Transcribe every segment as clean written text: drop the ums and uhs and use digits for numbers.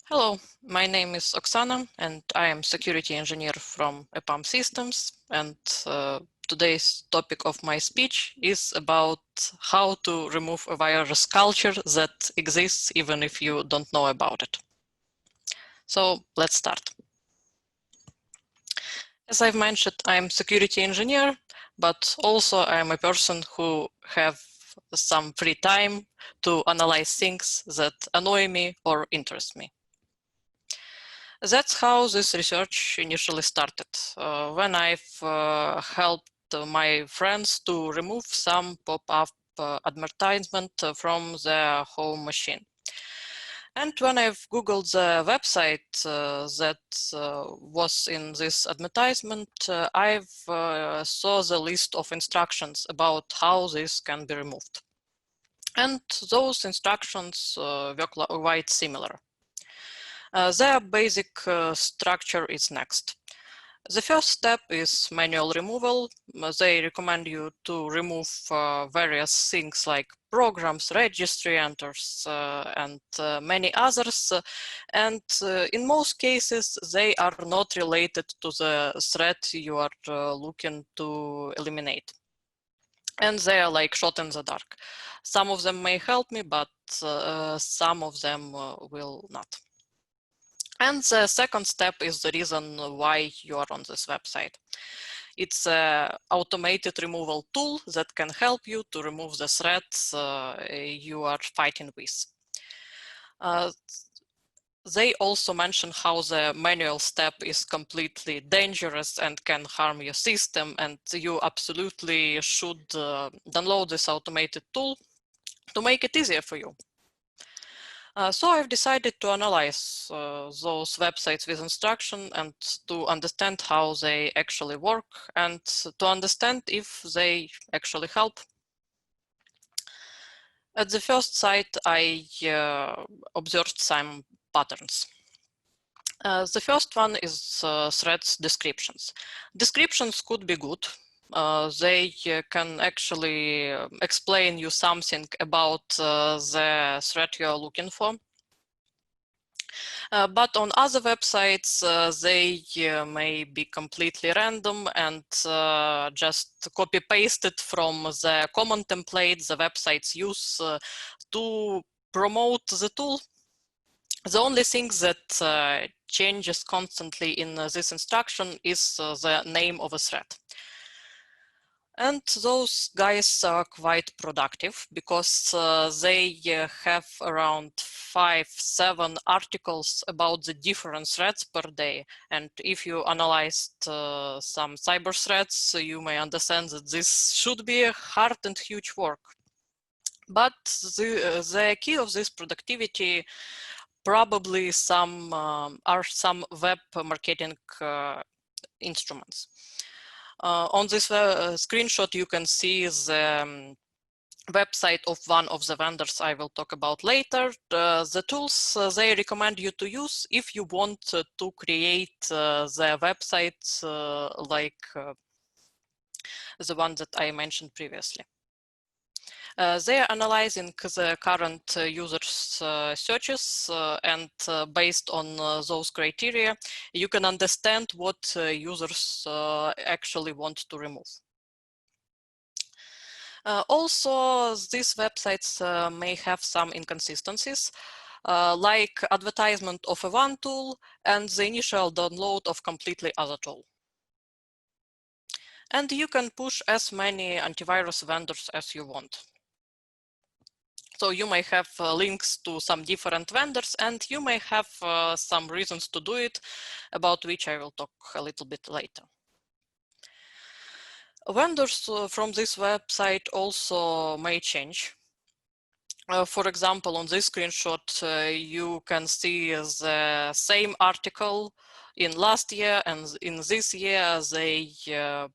Hello, my name is Oksana and I am security engineer from EPAM Systems, and today's topic of my speech is about how to remove a virus culture that exists even if you don't know about it. So let's start. As I've mentioned, I'm security engineer, but also I'm a person who have some free time to analyze things that annoy me or interest me. That's how this research initially started, when I've helped my friends to remove some pop-up advertisement from their home machine. And when I've Googled the website that was in this advertisement, I've saw the list of instructions about how this can be removed. And those instructions were quite similar. Their basic structure is next. The first step is manual removal. They recommend you to remove various things like programs, registry enters, and many others. And in most cases, they are not related to the threat you are looking to eliminate. And they are like shot in the dark. Some of them may help me, but some of them will not. And the second step is the reason why you are on this website. It's an automated removal tool that can help you to remove the threats you are fighting with. They also mention how the manual step is completely dangerous and can harm your system, and you absolutely should download this automated tool to make it easier for you. So I've decided to analyze those websites with instruction and to understand how they actually work and to understand if they actually help. At the first site, I observed some patterns. The first one is threats descriptions. Descriptions could be good. They can actually explain you something about the threat you're looking for. But on other websites, they may be completely random and just copy pasted from the common template the websites use to promote the tool. The only thing that changes constantly in this instruction is the name of a threat. And those guys are quite productive because they have around 5-7 articles about the different threats per day. And if you analyzed some cyber threats, you may understand that this should be a hard and huge work. But the key of this productivity probably are some web marketing instruments. On this screenshot, you can see the website of one of the vendors I will talk about later. The tools they recommend you to use if you want to create the website like the one that I mentioned previously. They are analyzing the current users' searches and based on those criteria, you can understand what users actually want to remove. Also, these websites may have some inconsistencies, like advertisement of a one tool and the initial download of completely other tool. And you can push as many antivirus vendors as you want. So you may have links to some different vendors and you may have some reasons to do it, about which I will talk a little bit later. Vendors from this website also may change. For example, on this screenshot, you can see the same article in last year, and in this year they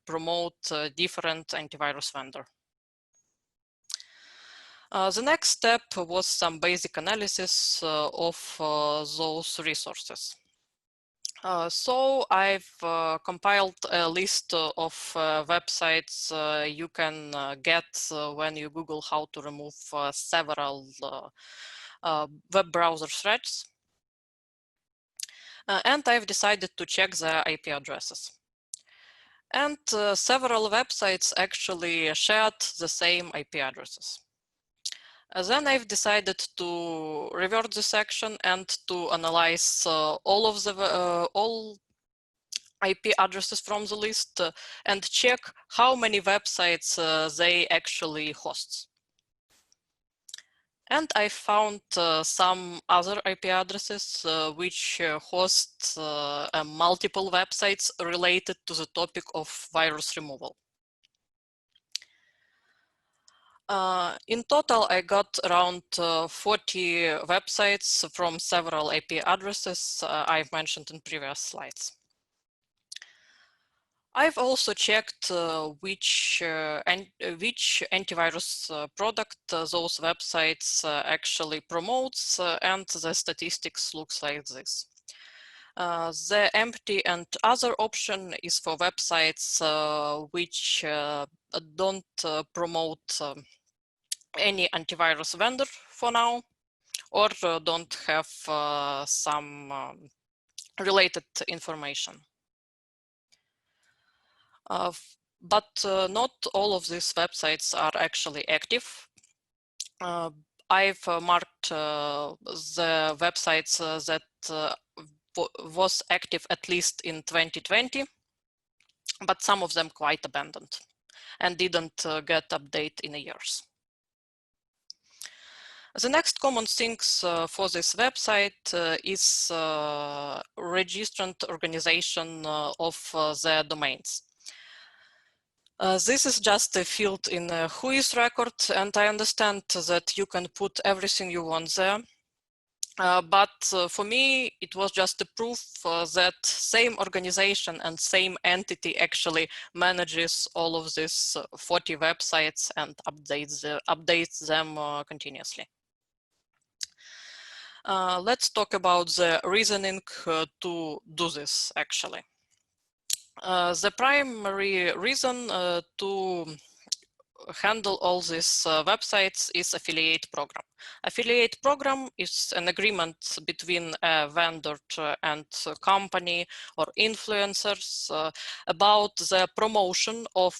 promote different antivirus vendor. The next step was some basic analysis of those resources. So I've compiled a list of websites you can get when you Google how to remove several web browser threats. And I've decided to check the IP addresses. And several websites actually shared the same IP addresses. Then I've decided to revert this action and to analyze all IP addresses from the list and check how many websites they actually host. And I found some other IP addresses which host multiple websites related to the topic of virus removal. In total, I got around 40 websites from several IP addresses I've mentioned in previous slides. I've also checked which antivirus product those websites actually promotes, and the statistics looks like this. The empty and other option is for websites which don't promote any antivirus vendor for now, or don't have some related information. But not all of these websites are actually active. I've marked the websites that was active at least in 2020, but some of them quite abandoned and didn't get update in years. The next common things for this website is registrant organization of the domains. This is just a field in Whois record, and I understand that you can put everything you want there. But for me, it was just a proof that same organization and same entity actually manages all of these 40 websites and updates them continuously. Let's talk about the reasoning to do this actually. The primary reason to handle all these websites is affiliate program. Affiliate program is an agreement between a vendor and a company or influencers about the promotion of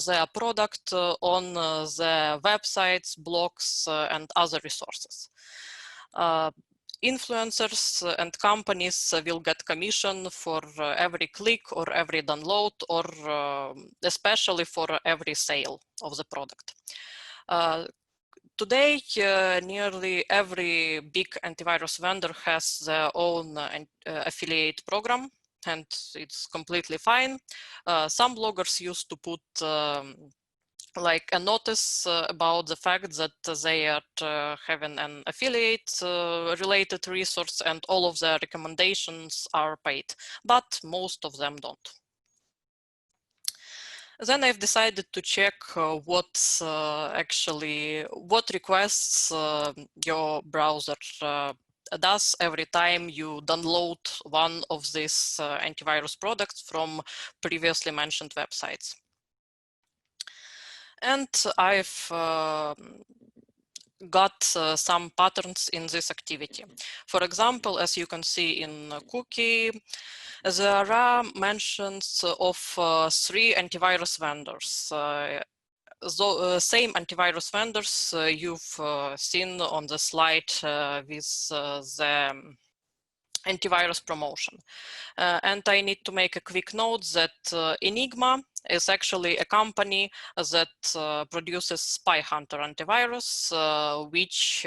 their product on the websites, blogs, and other resources. Influencers and companies will get commission for every click or every download, or especially for every sale of the product. Today, nearly every big antivirus vendor has their own affiliate program, and it's completely fine. Some bloggers used to put like a notice about the fact that they are having an affiliate related resource and all of their recommendations are paid, but most of them don't. Then I've decided to check what requests your browser does every time you download one of these antivirus products from previously mentioned websites. And I've got some patterns in this activity. For example, as you can see in cookie, there are mentions of 3 antivirus vendors. Same antivirus vendors you've seen on the slide with the antivirus promotion. And I need to make a quick note that Enigma is actually a company that produces Spyhunter antivirus, which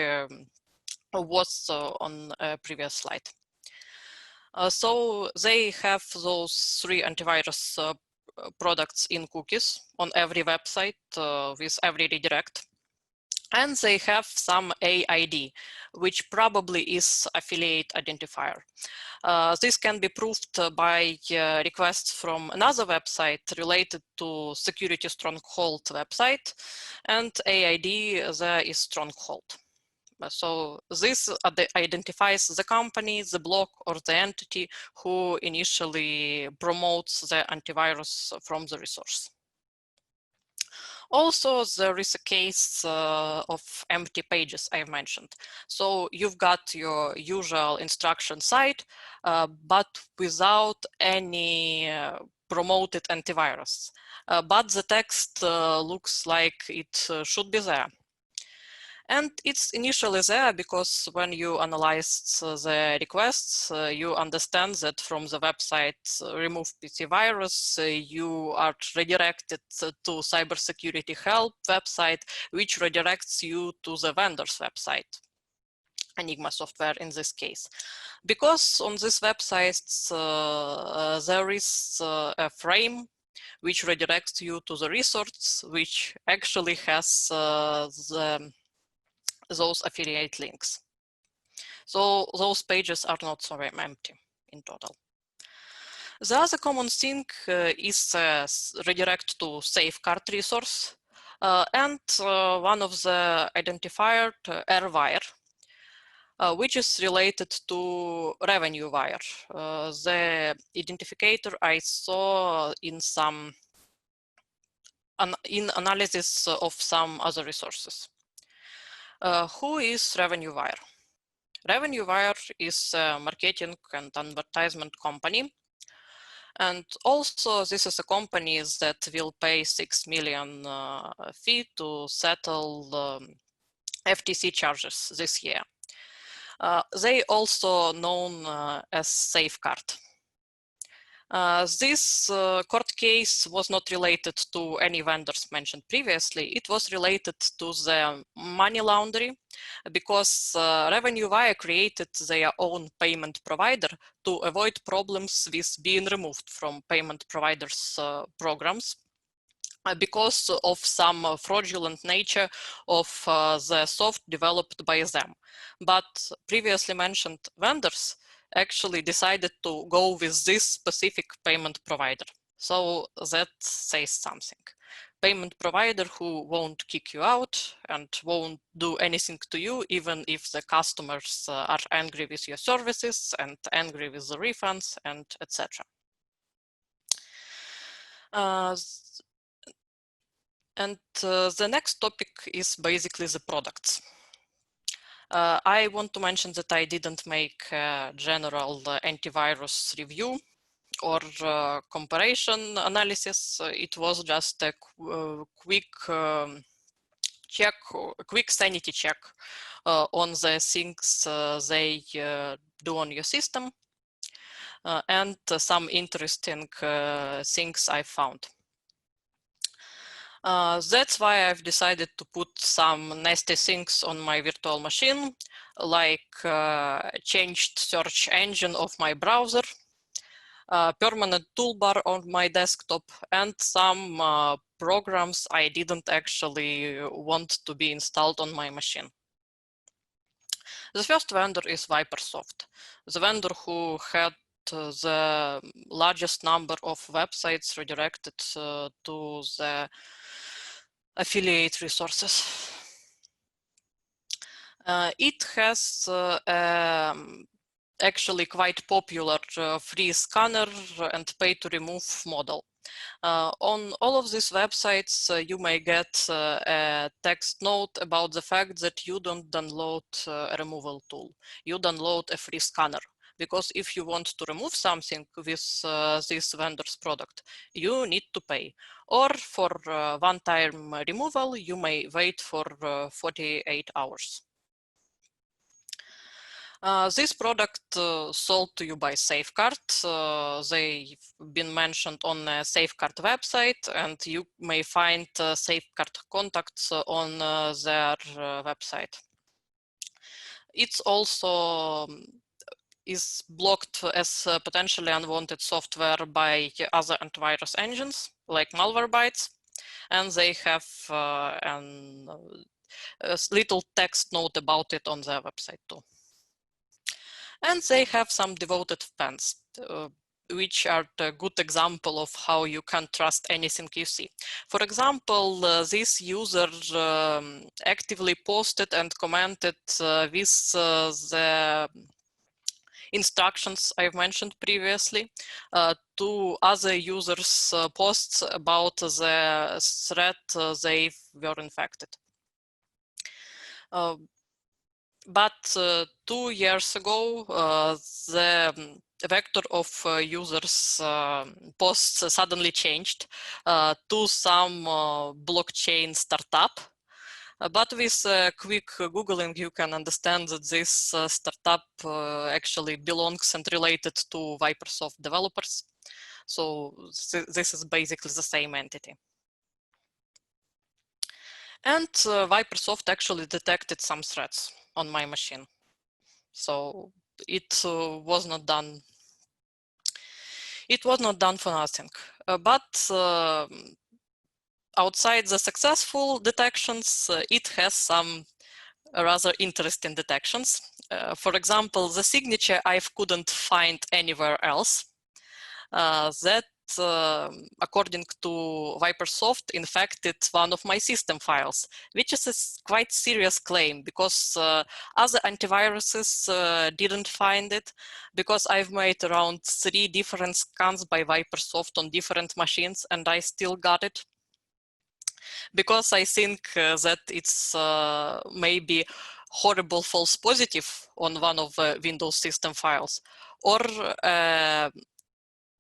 was on a previous slide. So they have those 3 antivirus products in cookies on every website with every redirect. And they have some AID, which probably is affiliate identifier. This can be proved by requests from another website related to security stronghold website, and AID there is stronghold. So this identifies the company, the blog, or the entity who initially promotes the antivirus from the resource. Also, there is a case of empty pages I mentioned. So you've got your usual instruction site, but without any promoted antivirus. But the text looks like it should be there. And it's initially there because when you analyze the requests, you understand that from the website remove PC virus, you are redirected to cybersecurity help website, which redirects you to the vendor's website, Enigma software in this case. Because on this website there is a frame which redirects you to the resource, which actually has those affiliate links. So those pages are not so empty in total. The other common thing is redirect to safeguard resource. And one of the identifier, RWire, which is related to revenue wire. The identifier I saw in some in analysis of some other resources. Who is revenue wire? Revenue wire is a marketing and advertisement company. And also this is a company that will pay 6 million fee to settle FTC charges this year. They also known as Safeguard. This court case was not related to any vendors mentioned previously. It was related to the money laundering because Revenue Wire created their own payment provider to avoid problems with being removed from payment providers' programs because of some fraudulent nature of the soft developed by them. But previously mentioned vendors actually decided to go with this specific payment provider. So that says something. Payment provider who won't kick you out and won't do anything to you, even if the customers are angry with your services and angry with the refunds and etc. And the next topic is basically the products. I want to mention that I didn't make a general antivirus review or comparison analysis. It was just a quick check, a quick sanity check on the things they do on your system and some interesting things I found. That's why I've decided to put some nasty things on my virtual machine, like changed search engine of my browser, permanent toolbar on my desktop, and some programs I didn't actually want to be installed on my machine. The first vendor is Vipersoft, the vendor who had the largest number of websites redirected to the affiliate resources. It has actually quite popular free scanner and pay to remove model. On all of these websites, you may get a text note about the fact that you don't download a removal tool. You download a free scanner. Because if you want to remove something with this vendor's product, you need to pay. Or for one-time removal, you may wait for 48 hours. This product sold to you by Safeguard. They've been mentioned on a Safeguard website, and you may find Safeguard contacts on their website. It's also is blocked as potentially unwanted software by other antivirus engines like Malwarebytes, and they have a little text note about it on their website too. And they have some devoted fans, which are a good example of how you can't trust anything you see. For example, this user actively posted and commented with the instructions I've mentioned previously to other users' posts about the threat they were infected. But 2 years ago, the vector of users' posts suddenly changed to some blockchain startup. But with quick Googling, you can understand that this startup actually belongs and related to Vipersoft developers. So this is basically the same entity. And Vipersoft actually detected some threats on my machine. So it was not done. It was not done for nothing. But outside the successful detections, it has some rather interesting detections. For example, the signature I couldn't find anywhere else. That, according to Vipersoft, infected one of my system files, which is a quite serious claim because other antiviruses didn't find it, because I've made around 3 different scans by Vipersoft on different machines and I still got it. Because I think that it's maybe horrible false positive on one of the Windows system files, or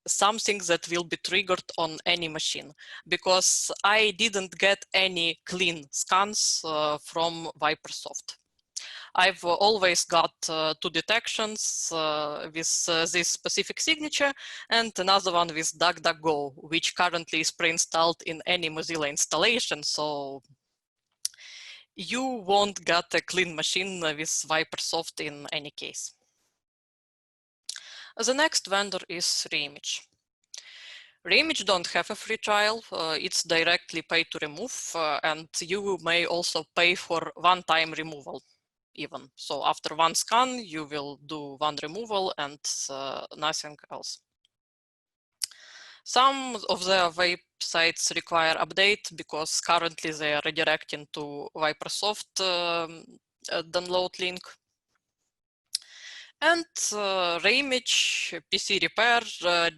something that will be triggered on any machine, because I didn't get any clean scans from Vipersoft. I've always got 2 detections with this specific signature and another one with DuckDuckGo, which currently is pre-installed in any Mozilla installation. So you won't get a clean machine with Vipersoft in any case. The next vendor is Reimage. Reimage don't have a free trial, it's directly pay to remove, and you may also pay for one-time removal even. So after one scan, you will do one removal and nothing else. Some of their websites require update because currently they are redirecting to Vipersoft download link. And Reimage PC repair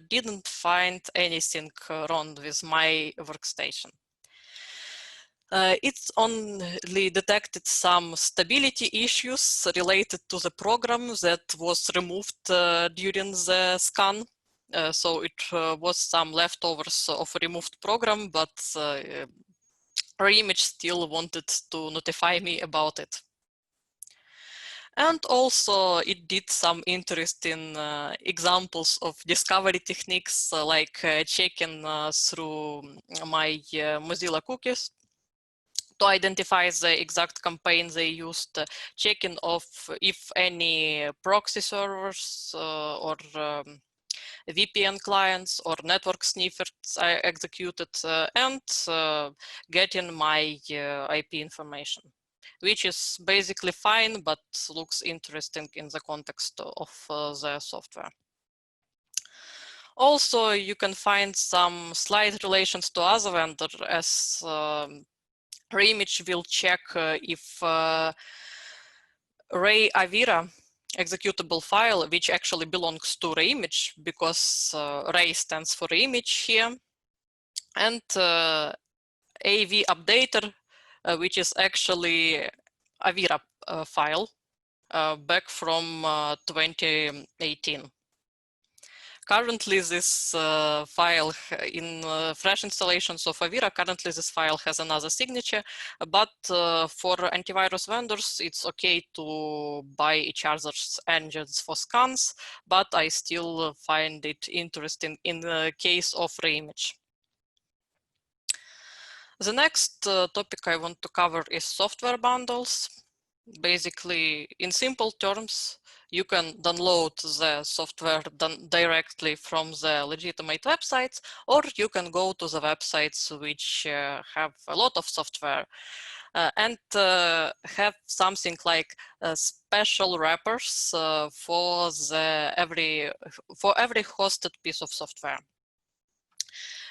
didn't find anything wrong with my workstation. It's only detected some stability issues related to the program that was removed during the scan. So it was some leftovers of a removed program, but Reimage still wanted to notify me about it. And also it did some interesting examples of discovery techniques, like checking through my Mozilla cookies to identify the exact campaign they used, checking of if any proxy servers or VPN clients or network sniffers are executed, and getting my IP information, which is basically fine, but looks interesting in the context of the software. Also, you can find some slight relations to other vendors, as Reimage will check if Ray-Avira executable file, which actually belongs to Reimage, because Ray stands for Reimage here, and AV updater, which is actually Avira file back from 2018. Currently, this file in fresh installations of Avira, currently this file has another signature, but for antivirus vendors, it's okay to buy each other's engines for scans, but I still find it interesting in the case of Reimage. The next topic I want to cover is software bundles. Basically, in simple terms, you can download the software directly from the legitimate websites, or you can go to the websites which have a lot of software and have something like special wrappers for every hosted piece of software.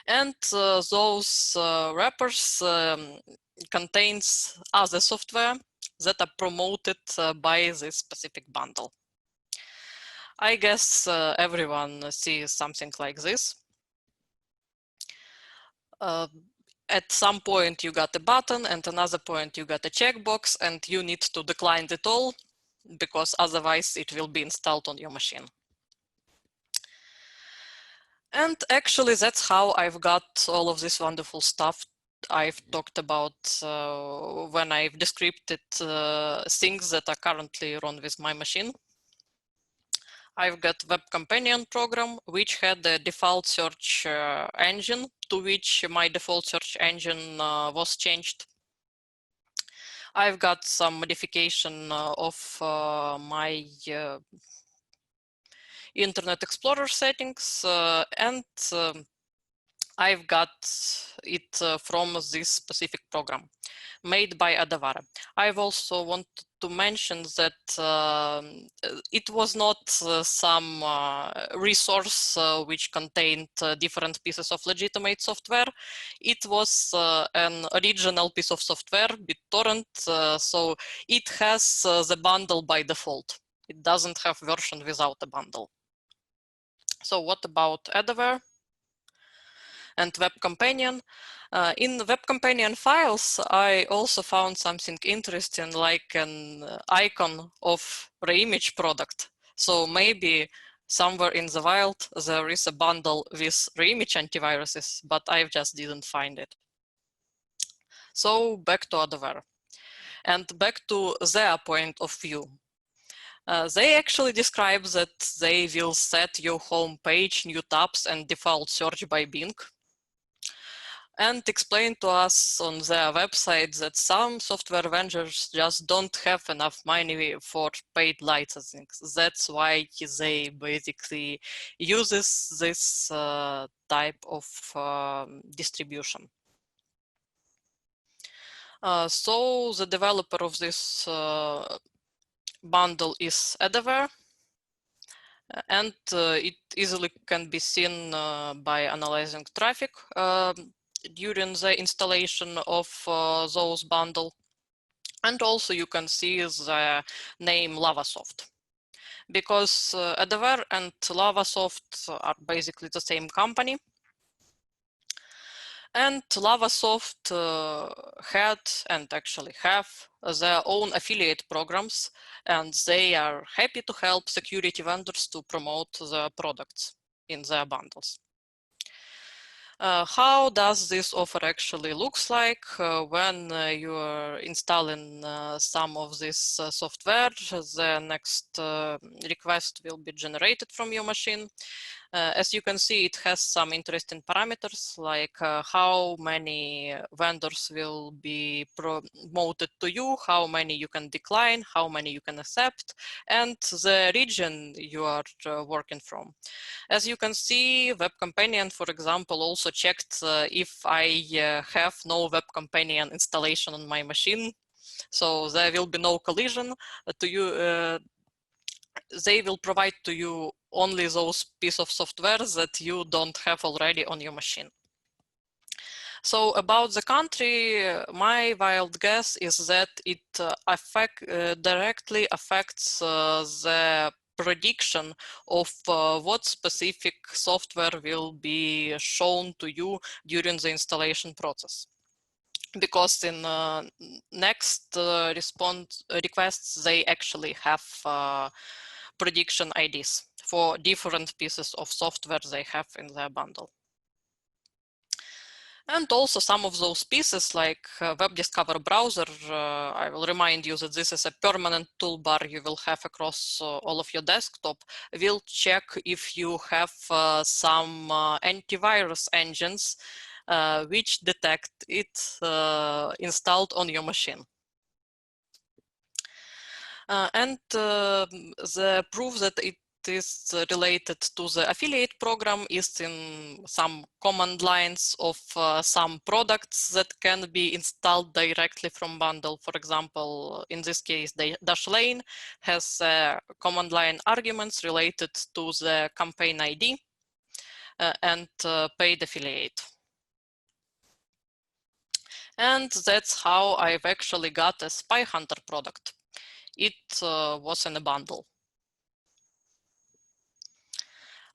And those wrappers contains other software that are promoted by this specific bundle. I guess everyone sees something like this. At some point you got a button, and another point you got a checkbox, and you need to decline it all because otherwise it will be installed on your machine. And actually that's how I've got all of this wonderful stuff I've talked about when I've described things that are currently run with my machine. I've got Web Companion program, which had the default search engine, to which my default search engine was changed. I've got some modification of my Internet Explorer settings, and I've got it from this specific program made by Adavara. I've also wanted to mention that it was not some resource which contained different pieces of legitimate software. It was an original piece of software, BitTorrent, so it has the bundle by default. It doesn't have version without a bundle. So what about Adaware and Web Companion? In the Web Companion files, I also found something interesting, like an icon of Reimage product. So maybe somewhere in the wild there is a bundle with Reimage antiviruses, but I just didn't find it. So back to Adaware and back to their point of view. They actually describe that they will set your home page, new tabs, and default search by Bing, and explain to us on their website that some software vendors just don't have enough money for paid licensing. That's why they basically uses this type of distribution. So the developer of this bundle is Adaware, and it easily can be seen by analyzing traffic during the installation of those bundle. And also you can see the name Lavasoft, because Adaware and Lavasoft are basically the same company. And Lavasoft had and actually have their own affiliate programs, and they are happy to help security vendors to promote their products in their bundles. How does this offer actually looks like when you are installing some of this software? The next request will be generated from your machine. As you can see, it has some interesting parameters, like how many vendors will be promoted to you, how many you can decline, how many you can accept, and the region you are working from. As you can see, Web Companion, for example, also checked if I have no Web Companion installation on my machine. So there will be no collision to you. They will provide to you only those pieces of software that you don't have already on your machine. So about the country, my wild guess is that it directly affects the prediction of what specific software will be shown to you during the installation process. Because in next requests, they actually have prediction IDs for different pieces of software they have in their bundle. And also some of those pieces, like Web Discover Browser, I will remind you that this is a permanent toolbar you will have across all of your desktop, will check if you have some antivirus engines which detect it installed on your machine. And the proof that it is related to the affiliate program is in some command lines of some products that can be installed directly from bundle. For example, in this case, the Dashlane has command line arguments related to the campaign ID and paid affiliate. And that's how I've actually got a Spyhunter product. It was in a bundle.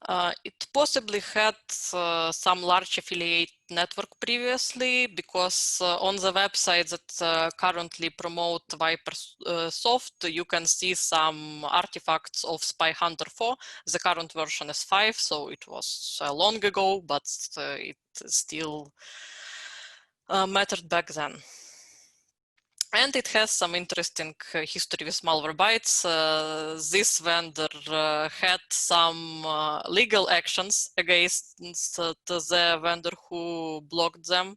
It possibly had some large affiliate network previously, because on the website that currently promote Vipersoft, you can see some artifacts of Spyhunter 4. The current version is 5, so it was long ago, but it still mattered back then. And it has some interesting history with Malwarebytes. This vendor had some legal actions against the vendor who blocked them.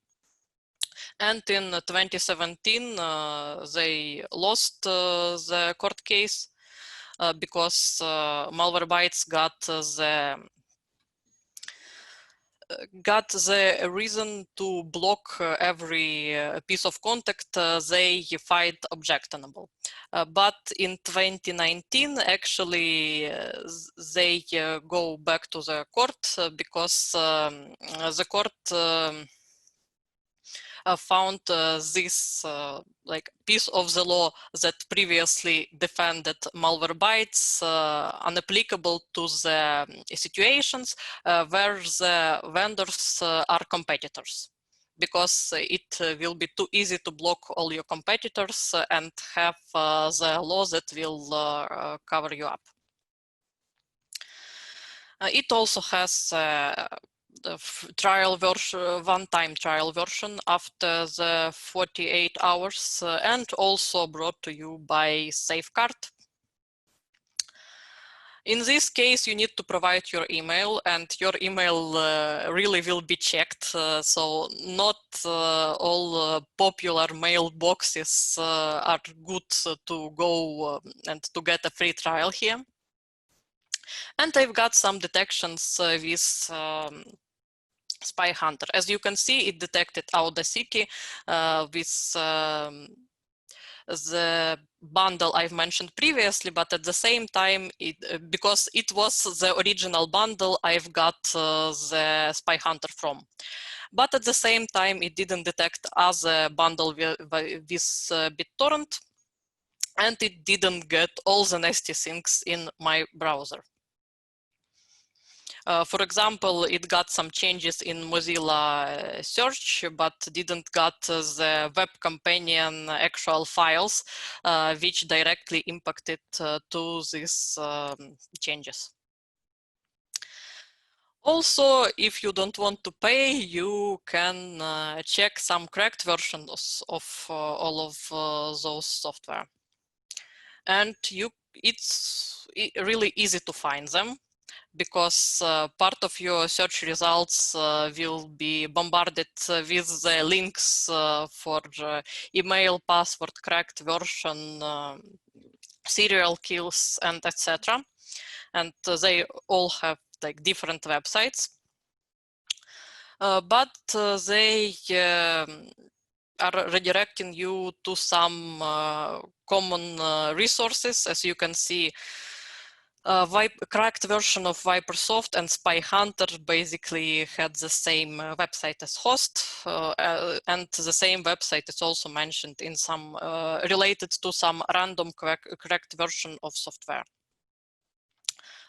And in 2017, they lost the court case because Malwarebytes got the reason to block every piece of content they find objectionable. But in 2019, actually, they go back to the court because the court found this like piece of the law that previously defended Malwarebytes unapplicable to the situations where the vendors are competitors, because it will be too easy to block all your competitors and have the law that will cover you up. It also has the trial version, one-time trial version after the 48 hours, and also brought to you by Safeguard. In this case, you need to provide your email, and your email really will be checked. So not all popular mailboxes are good to go and to get a free trial here. And I've got some detections with Spyhunter. As you can see, it detected Audacity with the bundle I've mentioned previously, but at the same time, because it was the original bundle I've got the Spyhunter from. But at the same time, it didn't detect as a bundle with BitTorrent, and it didn't get all the nasty things in my browser. For example, it got some changes in Mozilla search, but didn't got the web companion actual files, which directly impacted to these changes. Also, if you don't want to pay, you can check some cracked versions of all of those software. And it's really easy to find them, because part of your search results will be bombarded with the links for email, password, cracked version, serial kills, and etc. And they all have like different websites, but they are redirecting you to some common resources. As you can see, cracked version of Vipersoft and Spyhunter basically had the same website as host, and the same website is also mentioned in some related to some random cracked version of software.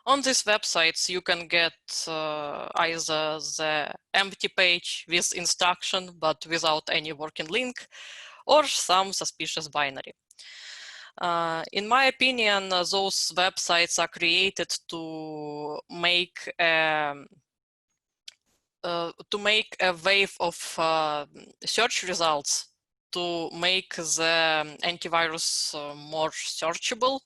On these websites, you can get either the empty page with instruction but without any working link, or some suspicious binary. In my opinion, those websites are created to make a wave of search results to make the antivirus more searchable.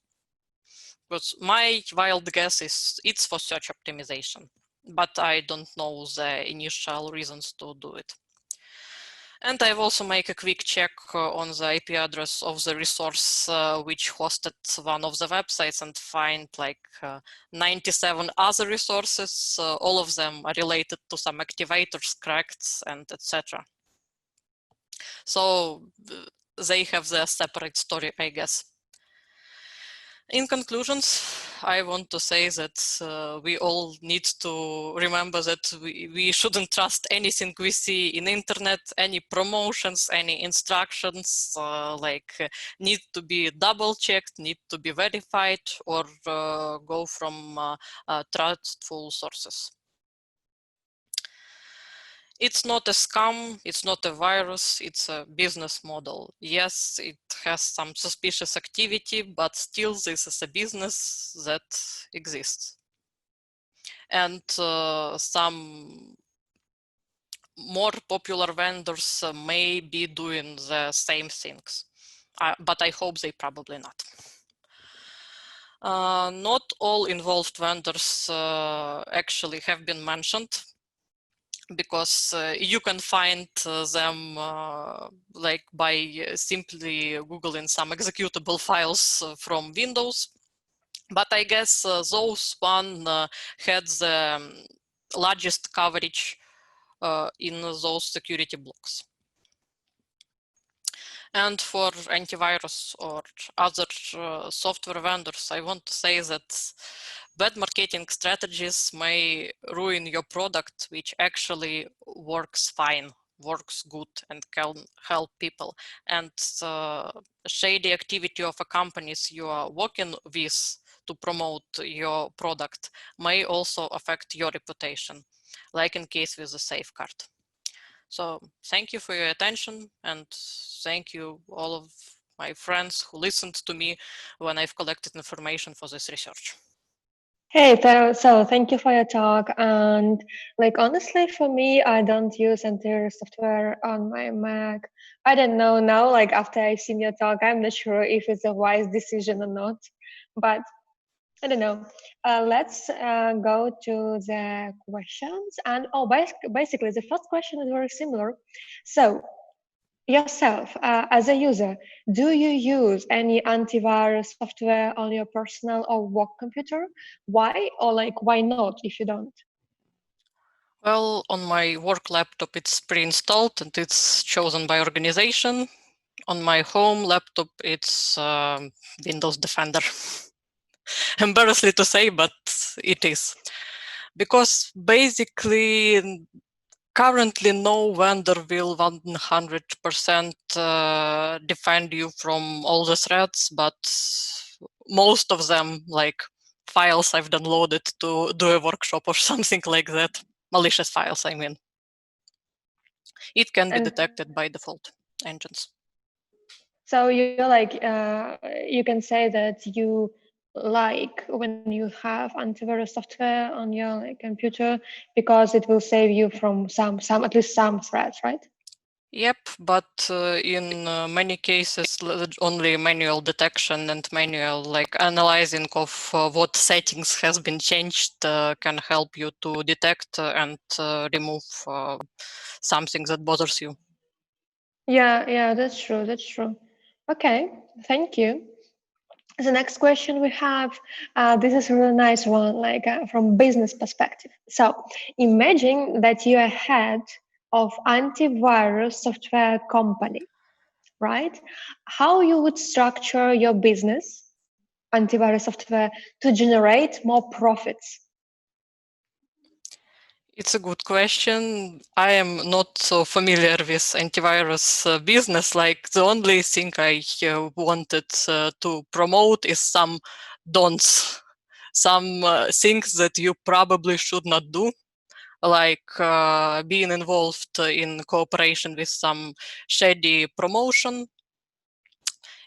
But my wild guess is it's for search optimization, but I don't know the initial reasons to do it. And I've also make a quick check on the IP address of the resource which hosted one of the websites, and find like 97 other resources. All of them are related to some activators, cracks, and etc. So they have their separate story, I guess. In conclusions, I want to say that we all need to remember that we shouldn't trust anything we see in internet, any promotions, any instructions, need to be double checked, need to be verified, or go from trustful sources. It's not a scam, it's not a virus, it's a business model. Yes, it has some suspicious activity, but still this is a business that exists. And some more popular vendors may be doing the same things, but I hope they probably not. Not all involved vendors actually have been mentioned, because you can find them like by simply googling some executable files from Windows. But I guess those one had the largest coverage in those security blocks. And for antivirus or other software vendors, I want to say that bad marketing strategies may ruin your product, which actually works fine, works good, and can help people. And shady activity of a companies you are working with to promote your product may also affect your reputation, like in case with the safeguard. So thank you for your attention, and thank you all of my friends who listened to me when I've collected information for this research. Hey, so thank you for your talk. And like honestly, for me, I don't use antivirus software on my Mac. I don't know now. Like after I've seen your talk, I'm not sure if it's a wise decision or not. But I don't know. Let's go to the questions. And oh, basically, the first question is very similar. So yourself, as a user, do you use any antivirus software on your personal or work computer? Why, or like why not if you don't? Well, on my work laptop, it's pre-installed and it's chosen by organization. On my home laptop, it's Windows Defender. Embarrassingly to say, but it is. Because basically, currently no vendor will 100% defend you from all the threats, but most of them, like files I've downloaded to do a workshop or something like that, malicious files, I mean, it can be And detected by default engines. so you're like, you can say that you like when you have antivirus software on your like, computer because it will save you from some at least some threats, right? Yep, but in many cases, only manual detection and manual like analyzing of what settings has been changed can help you to detect and remove something that bothers you. Yeah, that's true. That's true. Okay, thank you. The next question we have, this is a really nice one, like from business perspective. So imagine that you are head of antivirus software company, right? How you would structure your business, antivirus software, to generate more profits? It's a good question. I am not so familiar with antivirus business. Like the only thing I wanted to promote is some don'ts, some things that you probably should not do, like being involved in cooperation with some shady promotion,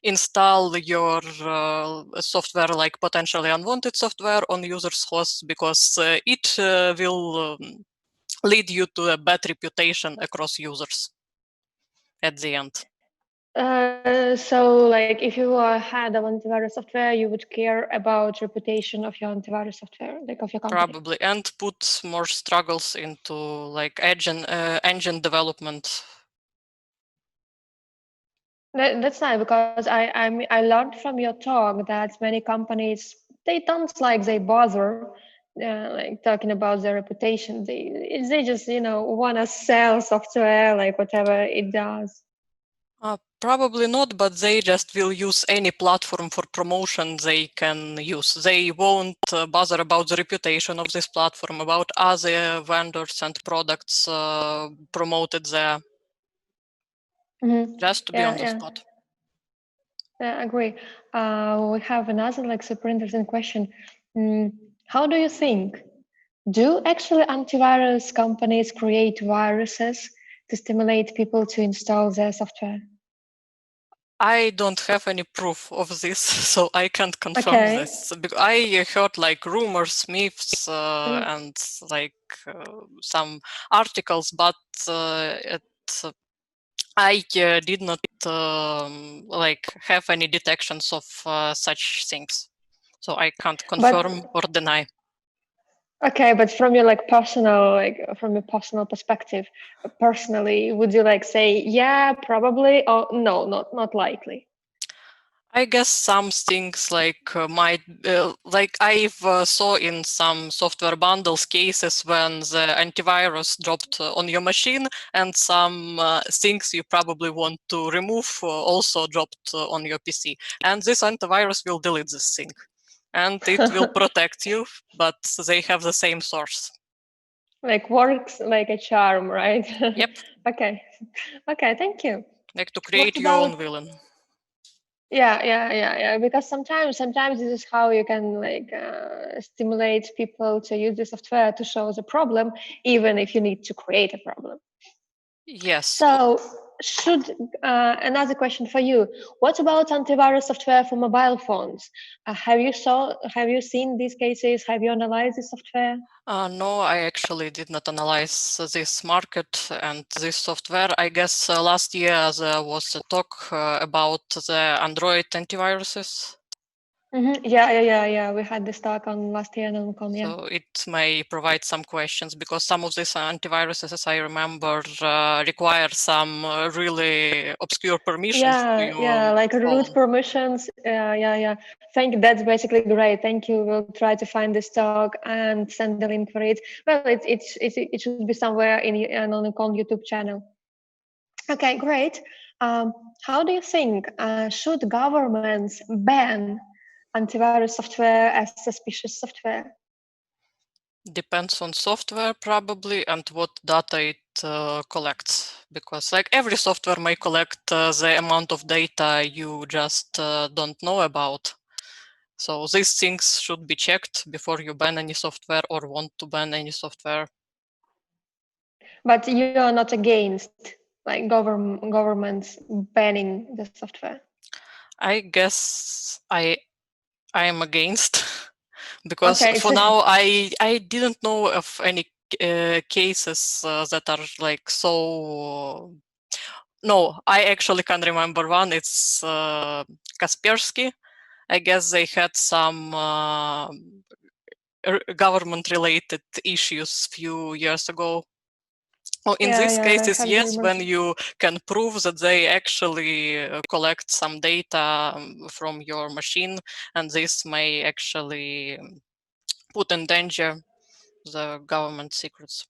install your software like potentially unwanted software on users' hosts, because it will lead you to a bad reputation across users at the end. So like if you are head of antivirus software, you would care about reputation of your antivirus software, like of your company. Probably, and put more struggles into like engine development. That's nice because I learned from your talk that many companies they don't like they bother like talking about their reputation. They just want to sell software like whatever it does. Probably not, but they just will use any platform for promotion they can use. They won't bother about the reputation of this platform, about other vendors and products promoted there, just to be on the Yeah, spot. I agree. We have another like super interesting question. How do you think? Do actually antivirus companies create viruses to stimulate people to install their software? I don't have any proof of this, so I can't confirm Okay. this. I heard like rumors, myths, Mm. and like some articles, but I did not like have any detections of such things, so I can't But confirm or deny. okay, but from your like personal from your personal perspective, personally, would you like say yeah, probably, or no, not likely? I guess some things like might like I've saw in some software bundles cases when the antivirus dropped on your machine, and some things you probably want to remove also dropped on your PC, and this antivirus will delete this thing, and it will protect you, but they have the same source. Like works like a charm, right? Yep, Okay. Okay, thank you. like to What create your about own villain. yeah, because sometimes this is how you can like stimulate people to use the software to show the problem, even if you need to create a problem. Yes. So should another question for you, what about antivirus software for mobile phones? Have you seen these cases, have you analyzed the software? No, I actually did not analyze this market and this software. I guess last year there was a talk about the Android antiviruses. Yeah. We had this talk on last year NoNameCon, yeah. So it may provide some questions because some of these antiviruses, as I remember, require some really obscure permissions to your Yeah, like root phone. permissions. Yeah. That's basically great. Thank you. We'll try to find this talk and send the link for it. Well, it should be somewhere in the NoNameCon YouTube channel. Okay, great. How do you think should governments ban antivirus software as suspicious software? Depends on software probably and what data it collects, because like every software may collect the amount of data you just don't know about. So these things should be checked before you ban any software or want to ban any software. But you are not against like governments banning the software. I guess I am against because Okay, for now I didn't know of any cases that are like so. No, I actually can remember one. It's Kaspersky. I guess they had some government-related issues few years ago. Well, in these yeah, I cases, have the yes, when rumors. you can prove that they actually collect some data from your machine, and this may actually put in danger the government secrets.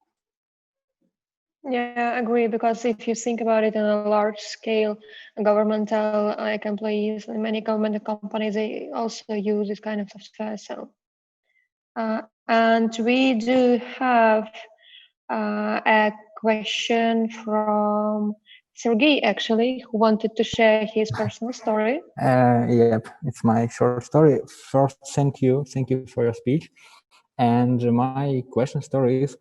Yeah, I agree. Because if you think about it on a large scale, governmental like employees and many government companies, they also use this kind of software. So, and we do have a question from Sergey actually, who wanted to share his personal story. Yep, it's my short story. First, thank you for your speech. And my question story is: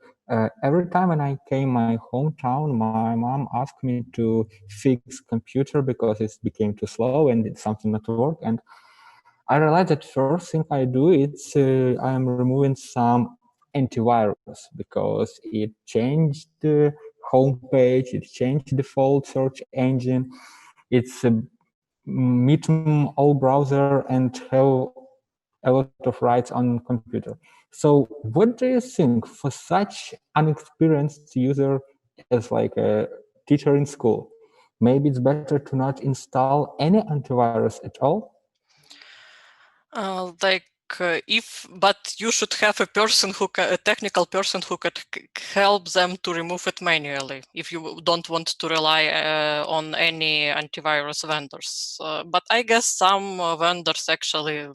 every time when I came my hometown, my mom asked me to fix computer because it became too slow and it's something not work. And I realized that first thing I do is I am removing some antivirus because it changed the homepage, it changed the default search engine. It's meet all browser and have a lot of rights on computer. So what do you think for such inexperienced user as like a teacher in school? Maybe it's better to not install any antivirus at all? Like but you should have a person a technical person who could help them to remove it manually if you don't want to rely on any antivirus vendors. But I guess some vendors actually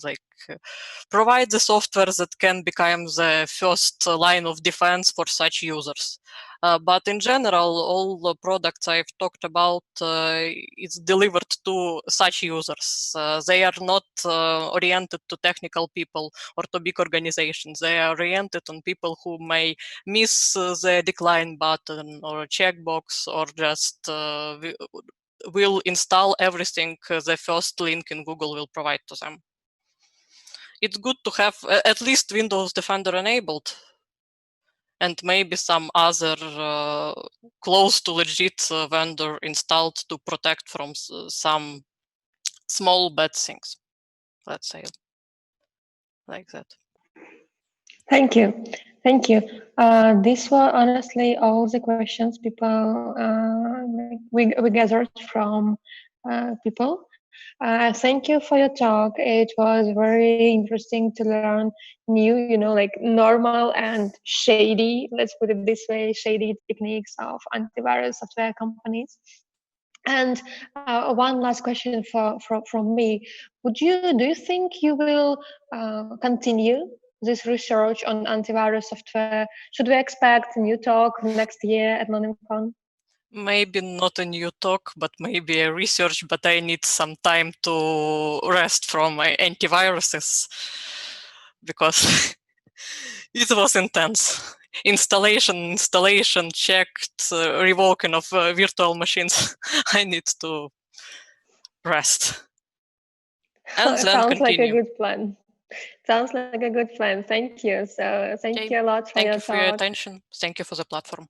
provide the software that can become the first line of defense for such users. But in general, all the products I've talked about is delivered to such users. They are not oriented to technical people or to big organizations. They are oriented on people who may miss the decline button or checkbox or just will install everything the first link in Google will provide to them. It's good to have at least Windows Defender enabled, and maybe some other close to legit vendor installed to protect from some small bad things, let's say, like that. Thank you. Thank you. These were honestly all the questions we gathered from people. Thank you for your talk. It was very interesting to learn new, like normal and shady, let's put it this way, shady techniques of antivirus software companies. And one last question from me. Do you think you will continue this research on antivirus software? Should we expect a new talk next year at NoNameCon? Maybe not a new talk, but maybe a research, but I need some time to rest from my antiviruses because it was intense. Installation, checked, revoking of virtual machines. I need to rest. And then Sounds continue. like a good plan. Sounds like a good plan. Thank you. So thank you a lot for Thank your you for your talk. attention. Thank you for the platform.